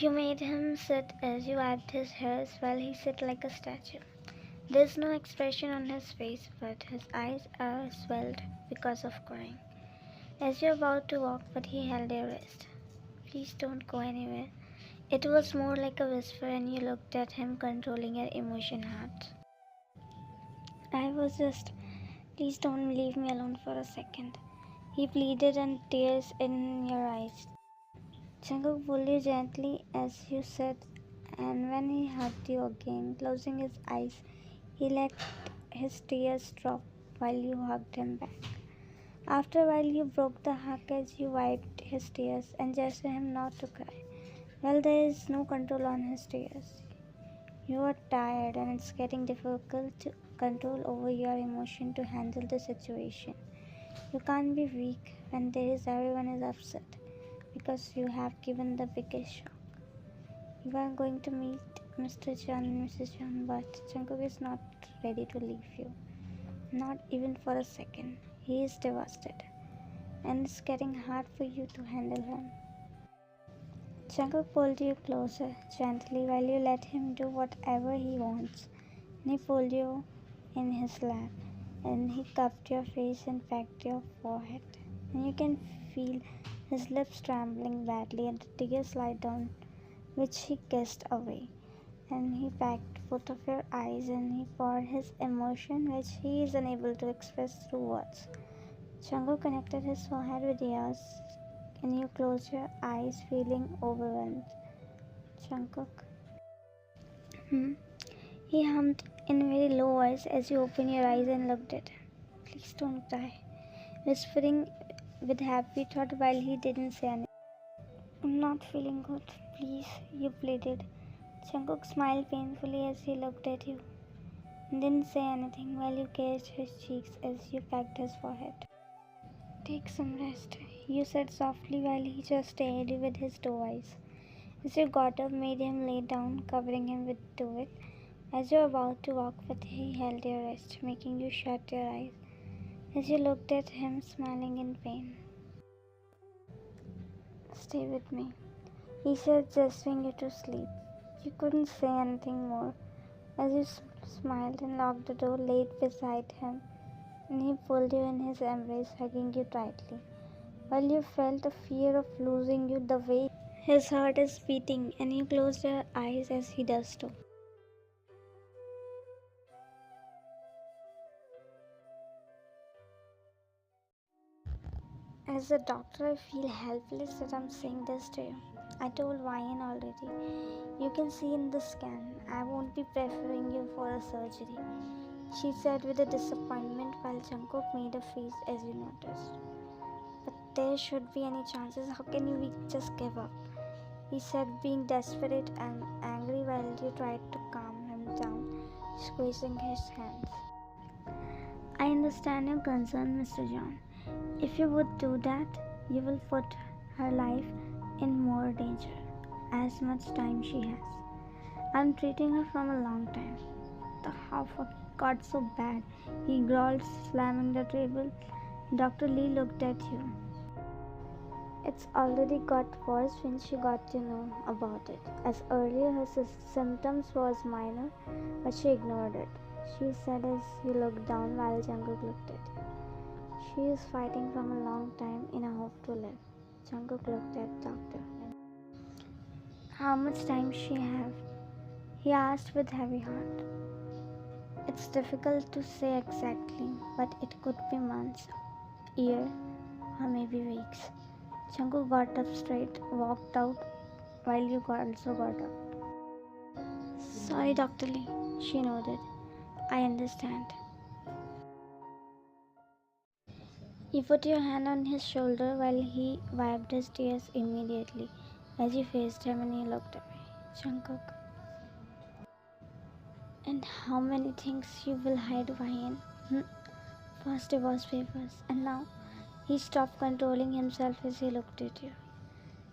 You made him sit as you wiped his hairs while he sat like a statue. There's no expression on his face, but his eyes are swelled because of crying. As you're about to walk, but he held your wrist. Please don't go anywhere. It was more like a whisper, and you looked at him, controlling your emotion hard. I was just, please don't leave me alone for a second. He pleaded, and tears in your eyes. Jungkook pulled you gently as you sat, and when he hugged you again, closing his eyes, he let his tears drop while you hugged him back. After a while, you broke the hug as you wiped his tears and gestured him not to cry. Well, there is no control on his tears. You are tired, and it's getting difficult to control over your emotion to handle the situation. You can't be weak when everyone is upset because you have given the biggest shock. You are going to meet Mr. John and Mrs. John, but Jungkook is not ready to leave you. Not even for a second. He is devastated, and it's getting hard for you to handle him. Jungkook pulled you closer, gently, while you let him do whatever he wants. And he pulled you in his lap, and he cupped your face and pecked your forehead. And you can feel his lips trembling badly, and the tears slide down, which he kissed away. And he pecked both of your eyes, and he poured his emotion, which he is unable to express through words. Jungkook connected his forehead with yours, and you closed your eyes, feeling overwhelmed. Jungkook. He hummed in a very low voice as you opened your eyes and looked at him. Please don't die, whispering with happy thought while he didn't say anything. I'm not feeling good, please, you pleaded. Jungkook smiled painfully as he looked at you and didn't say anything while you kissed his cheeks as you pecked his forehead. Take some rest, you said softly while he just stared you with his doe eyes. As you got up, made him lay down, covering him with it. As you were about to walk, but he held your wrist, making you shut your eyes. As you looked at him, smiling in pain. Stay with me, he said, gesturing you to sleep. You couldn't say anything more. As you smiled and locked the door, laid beside him, and he pulled you in his embrace, hugging you tightly. While you felt the fear of losing you the way his heart is beating, and you closed your eyes as he does too. As a doctor, I feel helpless that I'm saying this to you. I told Ryan already. You can see in the scan. I won't be preferring you for a surgery, she said with a disappointment while Jungkook made a face as you noticed. But there should be any chances. How can we just give up? He said, being desperate and angry while you tried to calm him down, squeezing his hands. I understand your concern, Mr. John. If you would do that, you will put her life in more danger. As much time she has. I'm treating her from a long time. How got so bad? He growled, slamming the table. Dr. Lee looked at you. It's already got worse when she got to know about it. As earlier her symptoms was minor, but she ignored it. She said as you looked down while Jungkook looked at you. She is fighting from a long time in a hope to live. Jungkook looked at doctor. How much time she have? He asked with heavy heart. It's difficult to say exactly, but it could be months, year, or maybe weeks. Jungkook got up straight, walked out, while you also got up. Sorry, Dr. Lee, she nodded. I understand. You put your hand on his shoulder while he wiped his tears immediately as you faced him and he looked away. Jungkook. And how many things you will hide, Ryan? First divorce papers, and now he stopped controlling himself as he looked at you.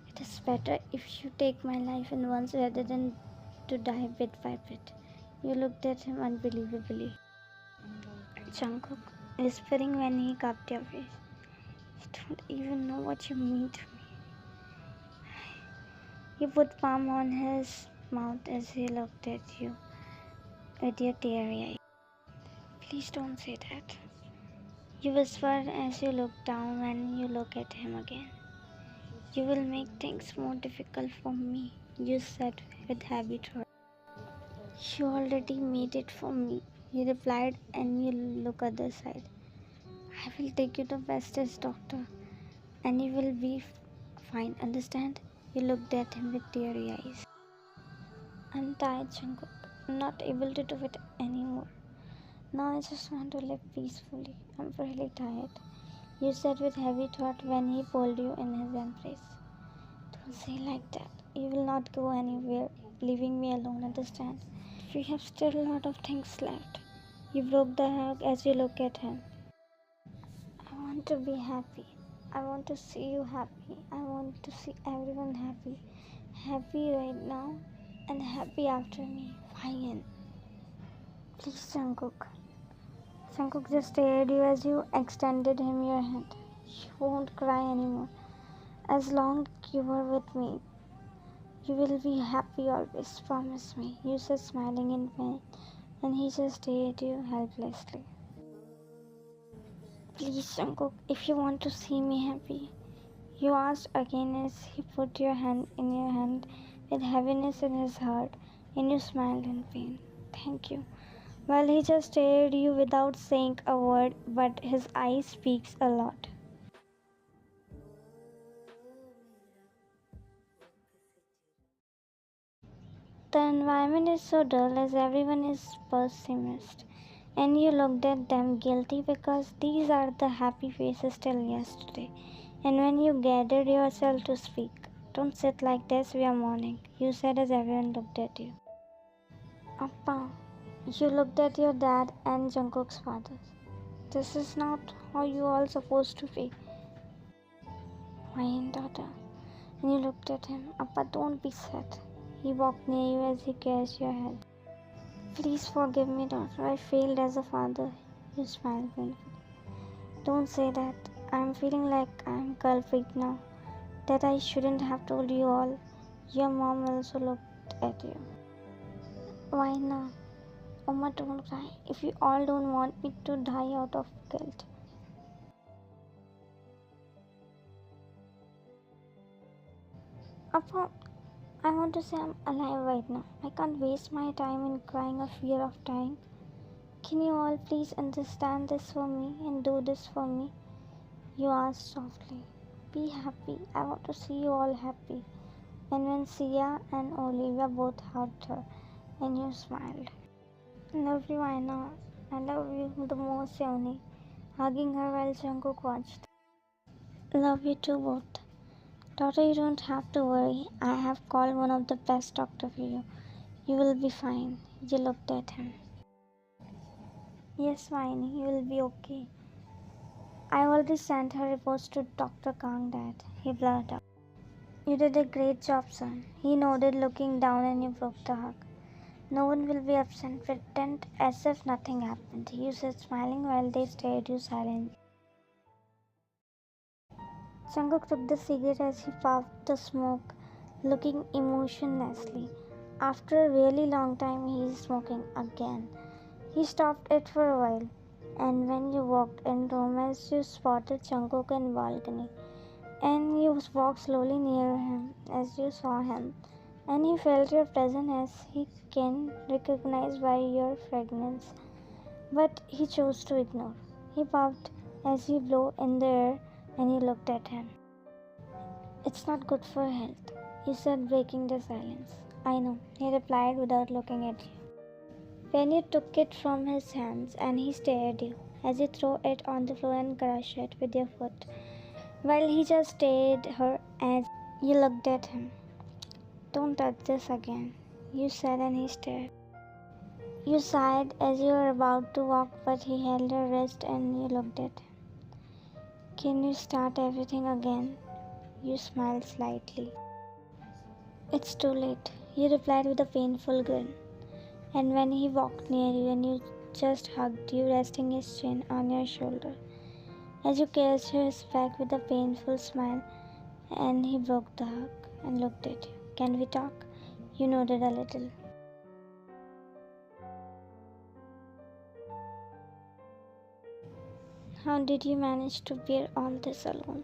It is better if you take my life in once rather than to die bit by bit. You looked at him unbelievably. Jungkook, whispering when he cupped your face. You don't even know what you mean to me. You put palm on his mouth as he looked at you with your teary eyes. Please don't say that. You whispered as you looked down when you look at him again. You will make things more difficult for me, you said with heavy throat. You already made it for me, he replied, and you look other side. I will take you to bestest doctor and you will be fine, understand? You looked at him with teary eyes. I'm tired, Jungkook. I'm not able to do it anymore. Now I just want to live peacefully. I'm really tired. You said with heavy thought when he pulled you in his embrace. Don't say like that. You will not go anywhere, leaving me alone, understand? We have still a lot of things left. You broke the hug as you look at him. I want to be happy. I want to see you happy. I want to see everyone happy. Happy right now and happy after me. Fine. Please, Jungkook. Jungkook just stared you as you extended him your hand. You won't cry anymore. As long as you are with me, you will be happy always. Promise me. You said, smiling in pain, and he just stared you helplessly. Please, Jungkook, if you want to see me happy. You asked again as he put your hand in your hand with heaviness in his heart, and you smiled in pain. Thank you. Well, he just stared you without saying a word, but his eyes speaks a lot. The environment is so dull as everyone is pessimist, and you looked at them guilty because these are the happy faces till yesterday. And when you gathered yourself to speak, don't sit like this, we are mourning, you said as everyone looked at you. Appa, you looked at your dad and Jungkook's father. This is not how you all supposed to be. Fine, daughter. And you looked at him. Appa, don't be sad. He walked near you as he caressed your head. Please forgive me, daughter. I failed as a father. You smiled painfully. Don't say that. I'm feeling like I'm culprit now. That I shouldn't have told you all. Your mom also looked at you. Why not? Oma, don't cry. If you all don't want me to die out of guilt. Appa, I want to say I'm alive right now. I can't waste my time in crying or fear of dying. Can you all please understand this for me and do this for me? You asked softly. Be happy. I want to see you all happy. And when Sia and Olivia both hugged her, and you smiled. Love you, I know. I love you the most, Yoni. Hugging her while Jungkook watched. Love you too, both. Daughter, you don't have to worry. I have called one of the best doctor for you. You will be fine. You looked at him. Yes, Winnie, you will be okay. I already sent her reports to Dr. Kang, Dad. He blurted out. You did a great job, son. He nodded, looking down, and you broke the hug. No one will be absent. Pretend as if nothing happened. You said, smiling while they stared you silently. Jungkook took the cigarette as he puffed the smoke, looking emotionlessly. After a really long time, he is smoking again. He stopped it for a while, and when you walked in room as you spotted Jungkook in balcony, and you walked slowly near him as you saw him, and he felt your presence as he can recognize by your fragrance, but he chose to ignore. He puffed as he blew in the air, and he looked at him. It's not good for health, he said, breaking the silence. I know, he replied without looking at you. When you took it from his hands and he stared you as you threw it on the floor and crushed it with your foot, while he just stared her as you looked at him. Don't touch this again, you said, and he stared. You sighed as you were about to walk, but he held your wrist and you looked at him. Can you start everything again? You smiled slightly. It's too late, he replied with a painful grin. And when he walked near you and you just hugged you, resting his chin on your shoulder, as you kissed his back with a painful smile, and he broke the hug and looked at you. Can we talk? You nodded a little. How did you manage to bear all this alone?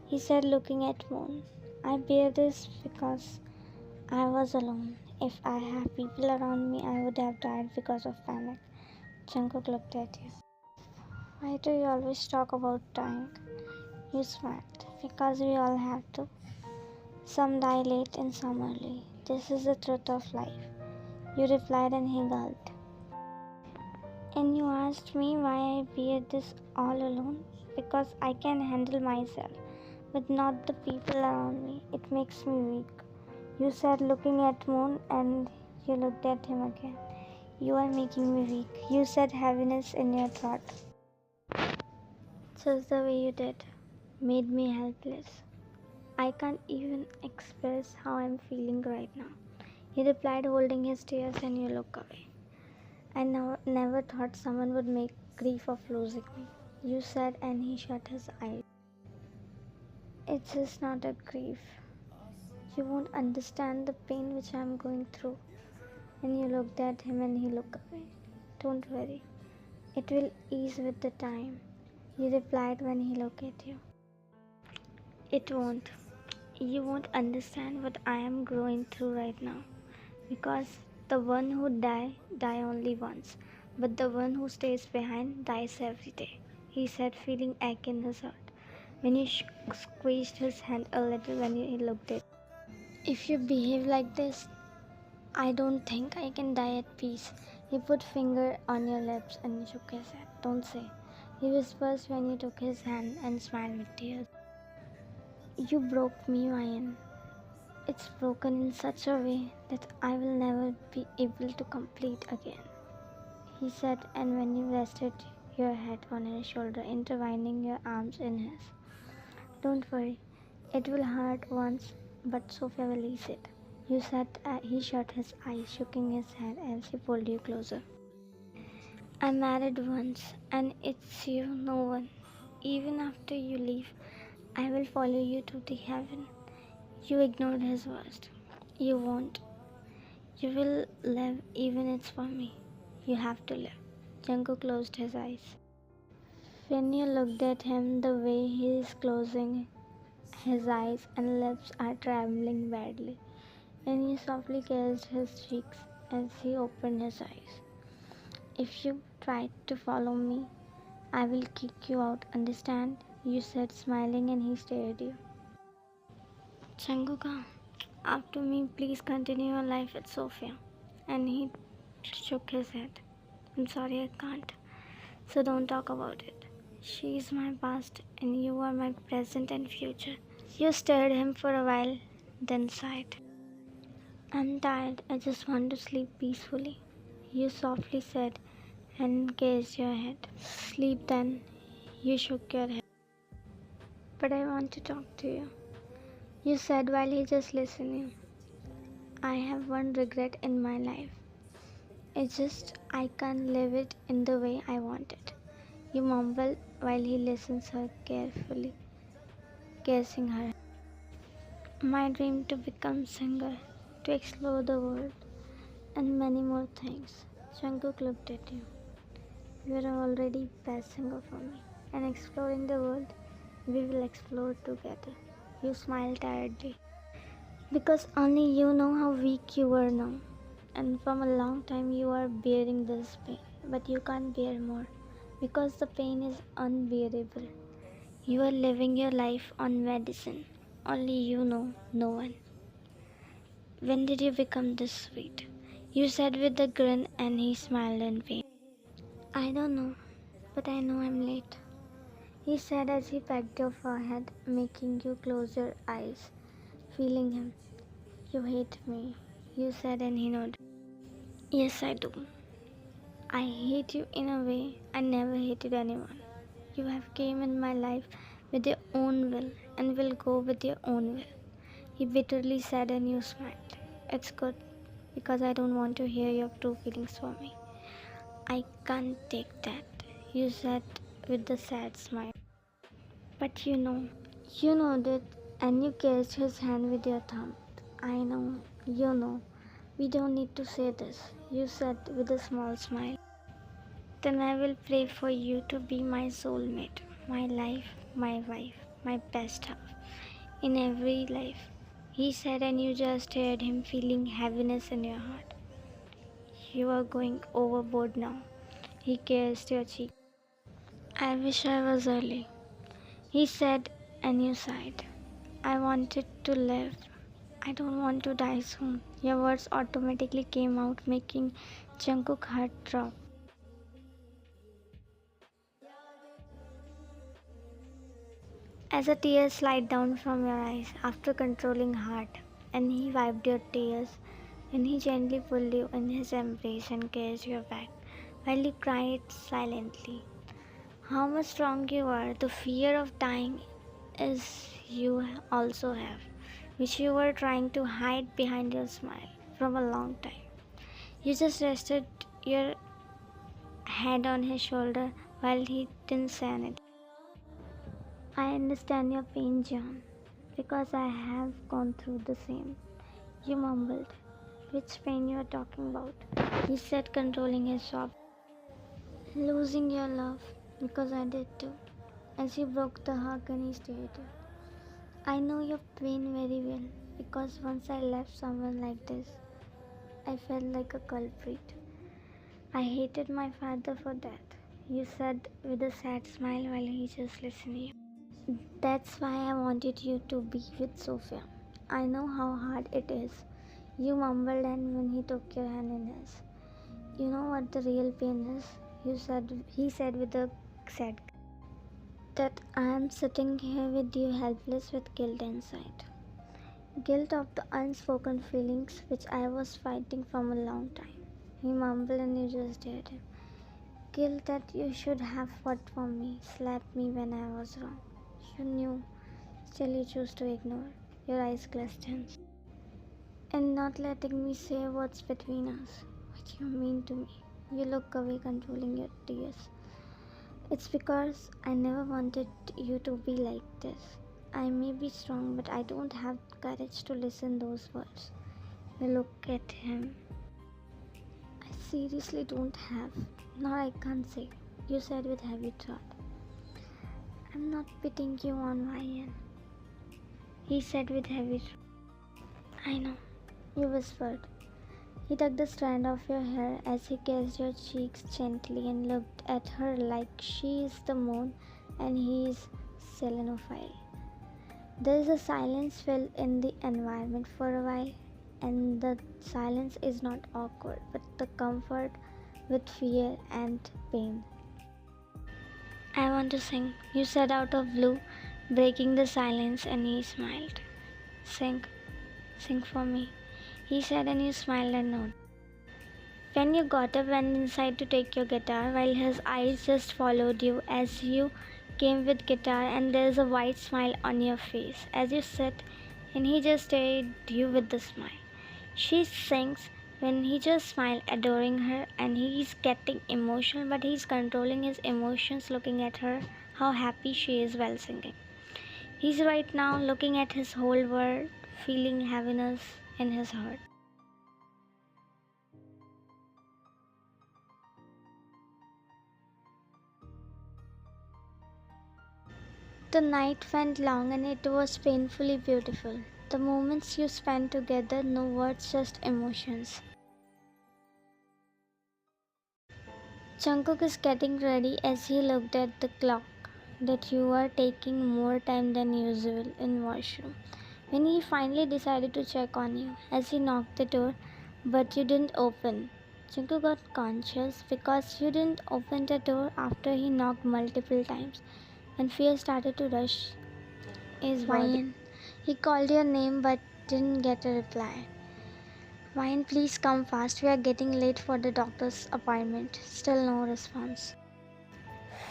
He said, looking at Moon. I bear this because I was alone. If I had people around me, I would have died because of panic. Jungkook looked at you. Why do you always talk about dying? You smiled. Because we all have to. Some die late and some early. This is the truth of life. You replied and he gulped. And you asked me why I bear this all alone? Because I can handle myself, but not the people around me. It makes me weak. You said, looking at Moon, and you looked at him again. You are making me weak. You said heaviness in your throat. Just the way you did. Made me helpless. I can't even express how I'm feeling right now. He replied, holding his tears, and you look away. I never thought someone would make grief of losing me. You said, and he shut his eyes. It's just not a grief. You won't understand the pain which I'm going through. And you looked at him and he looked away. Don't worry. It will ease with the time. You replied when he looked at you. It won't. You won't understand what I am going through right now. Because the one who die only once. But the one who stays behind dies every day. He said, feeling ache in his heart. When you squeezed his hand a little when he looked at you. If you behave like this, I don't think I can die at peace. He put finger on your lips and shook his head. Don't say. He whispers when you took his hand and smiled with tears. You broke me, Ryan. It's broken in such a way that I will never be able to complete again. He said, and when you rested your head on his shoulder, intertwining your arms in his. Don't worry, it will hurt once, but Sophia will ease it. You said. He shut his eyes, shaking his head as he pulled you closer. I married once, and it's you, no one. Even after you leave, I will follow you to the heaven. You ignored his words. You won't. You will live even it's for me. You have to live. Jungkook closed his eyes. When you looked at him, the way he is closing his eyes and lips are trembling badly, and he softly kissed his cheeks as he opened his eyes. If you try to follow me, I will kick you out, understand? You said, smiling, and he stared at you. Jungkook, after me, please continue your life with Sophia. And he shook his head. I'm sorry, I can't. So don't talk about it. She is my past, and you are my present and future. You stared him for a while, then sighed. I'm tired. I just want to sleep peacefully. You softly said and gazed your head. Sleep then. You shook your head. But I want to talk to you. You said while he just listening. I have one regret in my life. It's just I can't live it in the way I want it. You mumbled while he listens her carefully, kissing her. My dream to become singer, to explore the world, and many more things. Jungkook looked at you. You are already best singer for me, and exploring the world, we will explore together. You smiled tiredly. Because only you know how weak you are now. And from a long time you are bearing this pain. But you can't bear more. Because the pain is unbearable. You are living your life on medicine. Only you know, no one. When did you become this sweet? You said with a grin and he smiled in pain. I don't know, but I know I'm late. He said as he pecked your forehead, making you close your eyes, feeling him. You hate me, you said, and he nodded. Yes, I do. I hate you in a way I never hated anyone. You have came in my life with your own will and will go with your own will. He bitterly said and you smiled. It's good because I don't want to hear your true feelings for me. I can't take that, you said with a sad smile. But you know that, and you kissed his hand with your thumb. I know, you know. We don't need to say this, you said with a small smile. Then I will pray for you to be my soulmate, my life, my wife, my best half, in every life. He said, and you just heard him feeling heaviness in your heart. You are going overboard now. He kissed your cheek. I wish I was early. He said, and you sighed. I wanted to live. I don't want to die soon. Your words automatically came out, making Jungkook's heart drop. As a tear slid down from your eyes after controlling heart, and he wiped your tears, and he gently pulled you in his embrace and kissed your back, while you cried silently. How much strong you are. The fear of dying is you also have, which you were trying to hide behind your smile from a long time. You just rested your head on his shoulder while he didn't say anything. I understand your pain, John, because I have gone through the same. You mumbled. Which pain you are talking about? He said, controlling his sob. Losing your love, because I did too. As he broke the hug and he stared at you. I know your pain very well, because once I left someone like this, I felt like a culprit. I hated my father for that, you said with a sad smile while he just listened to you. That's why I wanted you to be with Sophia. I know how hard it is. You mumbled and when he took your hand in his. You know what the real pain is? He said with a sad that I am sitting here with you helpless with guilt inside. Guilt of the unspoken feelings which I was fighting from a long time. He mumbled and you just dared him. Guilt that you should have fought for me, slapped me when I was wrong. You knew, still you chose to ignore. Your eyes glistened. And not letting me say what's between us. What you mean to me. You look away controlling your tears. It's because I never wanted you to be like this. I may be strong, but I don't have courage to listen those words. You look at him. I seriously don't have. Nor I can't say. You said with heavy thought. I'm not pitting you on my end. He said with heavy thought. I know, you whispered. He took the strand of your hair as he kissed your cheeks gently and looked at her like she is the moon and he is selenophile. There is a silence filled in the environment for a while, and the silence is not awkward but the comfort with fear and pain. I want to sing, you said out of blue, breaking the silence, and he smiled. Sing, sing for me, he said, and you smiled and nodded. When you got up, went inside to take your guitar, while his eyes just followed you as you came with guitar, and there's a wide smile on your face as you sit, and he just stared you with the smile. She sings when he just smiled, adoring her, and he's getting emotional, but he's controlling his emotions, looking at her, how happy she is while singing. He's right now looking at his whole world, feeling heaviness in his heart. The night went long and it was painfully beautiful. The moments you spent together, no words, just emotions. Jungkook is getting ready as he looked at the clock that you are taking more time than usual in washroom. When he finally decided to check on you as he knocked the door, but you didn't open. Jungkook got conscious because you didn't open the door after he knocked multiple times, and fear started to rush his body. He called your name but didn't get a reply. Wine, please come fast. We are getting late for the doctor's appointment. Still no response.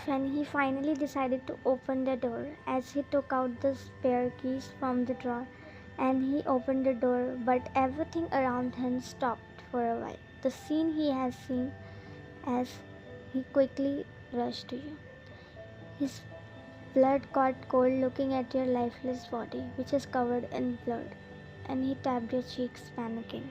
When he finally decided to open the door, as he took out the spare keys from the drawer, and he opened the door, but everything around him stopped for a while. The scene he has seen as he quickly rushed to you. His blood caught cold looking at your lifeless body, which is covered in blood, and he tapped your cheeks, panicking.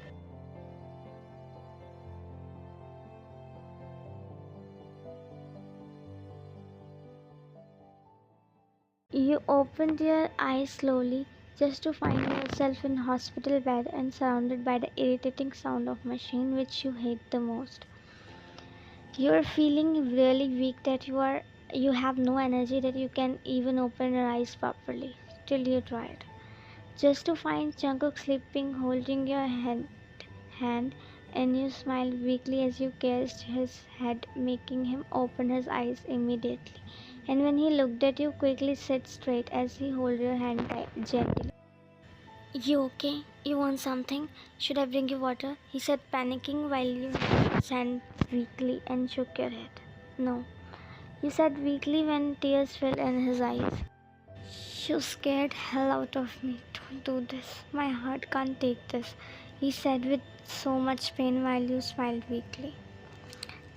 You opened your eyes slowly just to find yourself in hospital bed and surrounded by the irritating sound of machine which you hate the most. You are feeling really weak that you have no energy that you can even open your eyes properly. Still you tried. Just to find Jungkook sleeping holding your hand and you smiled weakly as you kissed his head, making him open his eyes immediately. And when he looked at you, quickly sit straight as he held your hand gently. You okay? You want something? Should I bring you water? He said, panicking while you stand weakly and shook your head. No, you said weakly when tears filled in his eyes. You scared hell out of me. Don't do this. My heart can't take this, he said with so much pain while you smiled weakly.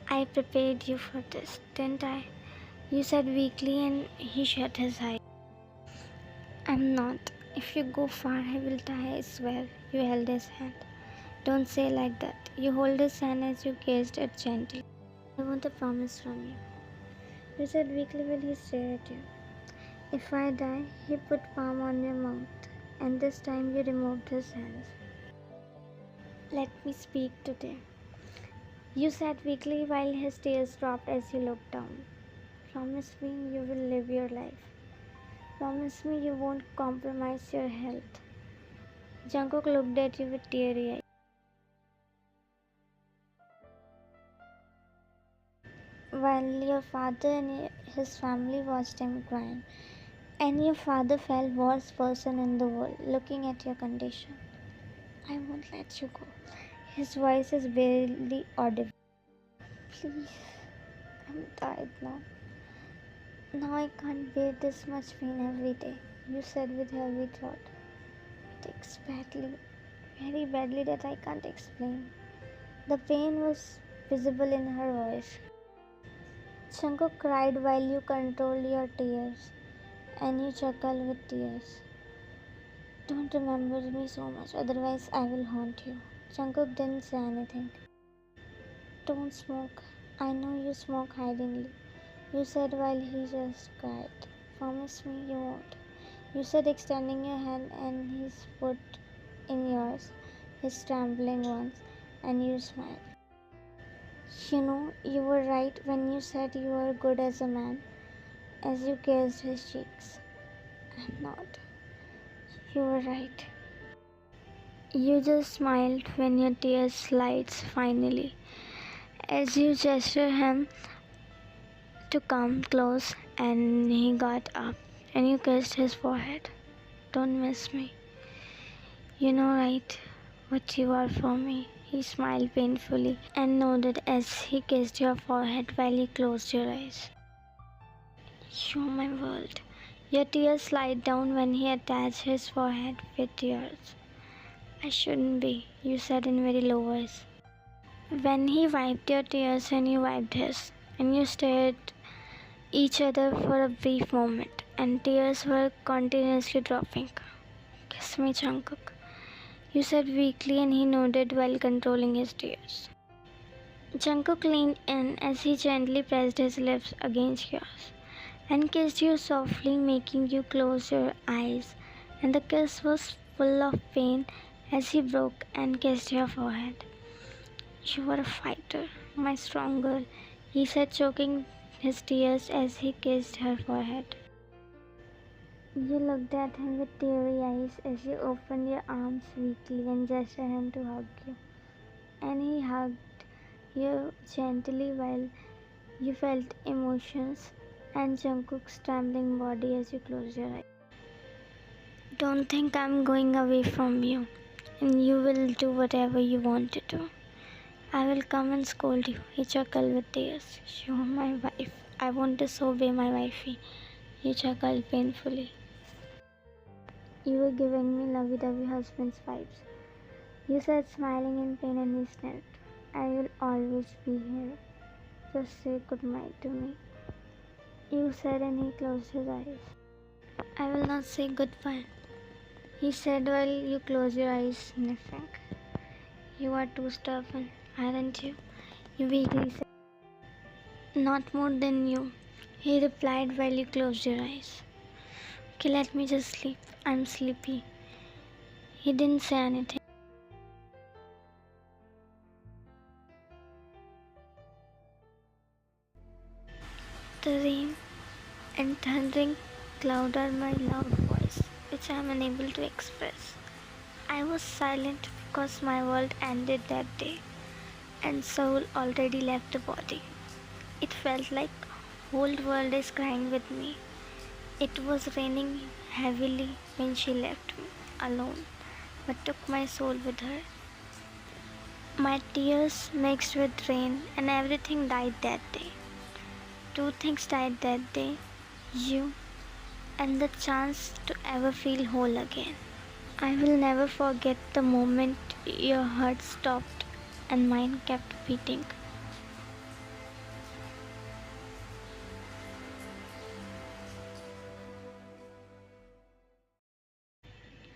I prepared you for this, didn't I? You said weakly and he shut his eyes. I'm not. If you go far, I will die, I swear. You held his hand. Don't say like that. You hold his hand as you gazed it gently. I want a promise from you. You said weakly while he stared at you. If I die, he put palm on your mouth, and this time you removed his hands. Let me speak today. You said weakly while his tears dropped as you looked down. Promise me you will live your life. Promise me you won't compromise your health. Jungkook looked at you with teary eyes. While your father and his family watched him crying, and your father felt worst person in the world looking at your condition. I won't let you go. His voice is barely audible. Please, I'm tired now. Now I can't bear this much pain every day, you said with heavy throat. It aches badly, very badly that I can't explain. The pain was visible in her voice. Jungkook cried while you controlled your tears, and you chuckled with tears. Don't remember me so much, otherwise I will haunt you. Jungkook didn't say anything. Don't smoke. I know you smoke hidingly, you said while he just cried. Promise me you won't. You said extending your hand and his foot in yours, his trembling ones, and you smiled. You know, you were right when you said you were good as a man, as you kissed his cheeks. I'm not. You were right. You just smiled when your tears slid finally, as you gestured him to come close and he got up and you kissed his forehead. Don't miss me. You know right what you are for me. He smiled painfully and nodded as he kissed your forehead while he closed your eyes. You're my world. Your tears slid down when he attached his forehead with yours. I shouldn't be, you said in very low voice. When he wiped your tears and you wiped his, and you stared each other for a brief moment, and tears were continuously dropping. Kiss me, Jungkook, you said weakly, and he nodded while controlling his tears. Jungkook leaned in as he gently pressed his lips against yours and kissed you softly, making you close your eyes, and the kiss was full of pain as he broke and kissed your forehead. You were a fighter, my strong girl, he said, choking his tears as he kissed her forehead. You looked at him with teary eyes as you opened your arms weakly and gestured him to hug you. And he hugged you gently while you felt emotions and Jungkook's trembling body as you closed your eyes. Don't think I'm going away from you, and you will do whatever you want to do. I will come and scold you, he chuckled with tears. You're my wife. I won't disobey my wifey, he chuckled painfully. You were giving me lovey-dovey husband's vibes, you said, smiling in pain, and he snapped. I will always be here. Just say goodnight to me, you said, and he closed his eyes. I will not say goodbye. he said while you close your eyes, sniffing. You are too stubborn, aren't you? He weakly said. Not more than you, he replied while you closed your eyes. Okay, let me just sleep. I'm sleepy. He didn't say anything. The rain and thundering cloud are my loud voice, which I am unable to express. I was silent because my world ended that day, and soul already left the body. It felt like whole world is crying with me. It was raining heavily when she left me alone, but took my soul with her. My tears mixed with rain, and everything died that day. Two things died that day: you and the chance to ever feel whole again. I will never forget the moment your heart stopped and mine kept beating.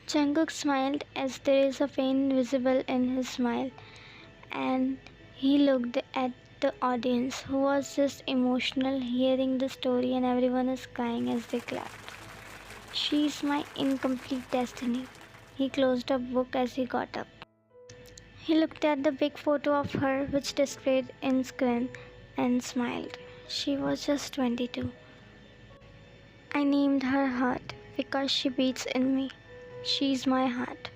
Jungkook smiled as there is a pain visible in his smile, and he looked at the audience who was just emotional hearing the story, and everyone is crying as they clapped. She's my incomplete destiny. He closed a book as he got up. He looked at the big photo of her which displayed in screen and smiled. She was just 22. I named her Heart because she beats in me. She's my heart.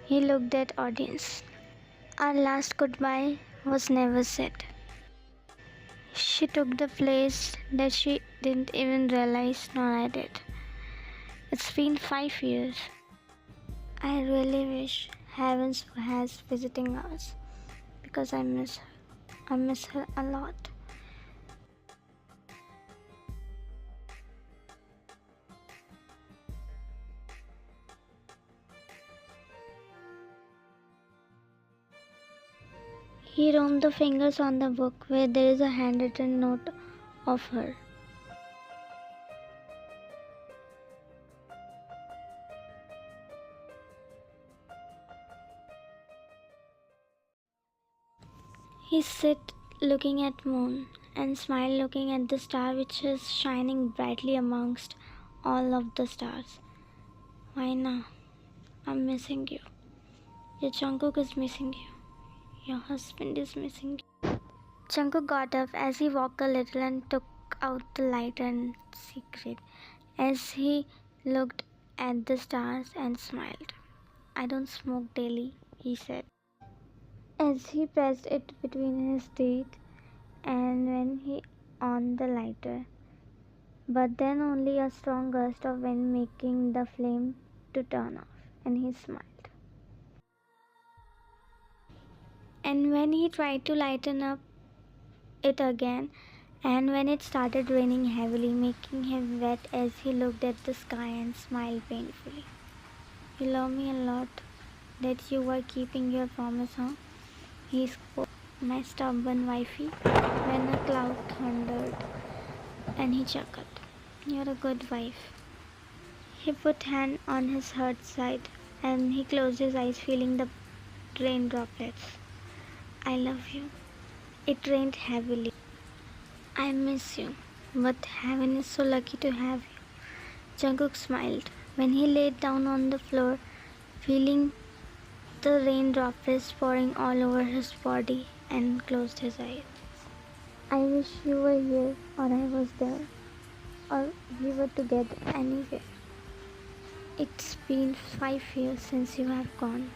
He looked at audience. Our last goodbye was never said. She took the place that she didn't even realize, nor I did. It's been 5 years. I really wish Heavens has visiting us because I miss her. I miss her a lot. He roamed the fingers on the book where there is a handwritten note of her. He sit looking at moon and smile looking at the star which is shining brightly amongst all of the stars. Why now? I'm missing you. Your Jungkook is missing you. Your husband is missing you. Jungkook got up as he walked a little and took out the lighter in secret as he looked at the stars and smiled. I don't smoke daily, he said, as he pressed it between his teeth and when he on the lighter. But then only a strong gust of wind making the flame to turn off, and he smiled. And when he tried to lighten up it again, and when it started raining heavily, making him wet as he looked at the sky and smiled painfully. You love me a lot, that you were keeping your promise, huh? He spoke, my stubborn wifey, when a cloud thundered, and he chuckled. You're a good wife. He put hand on his hurt side, and he closed his eyes, feeling the rain droplets. I love you. It rained heavily. I miss you, but heaven is so lucky to have you. Jungkook smiled when he laid down on the floor, feeling the rain droplets pouring all over his body, and closed his eyes. I wish you were here, or I was there, or we were together anywhere. It's been 5 years since you have gone.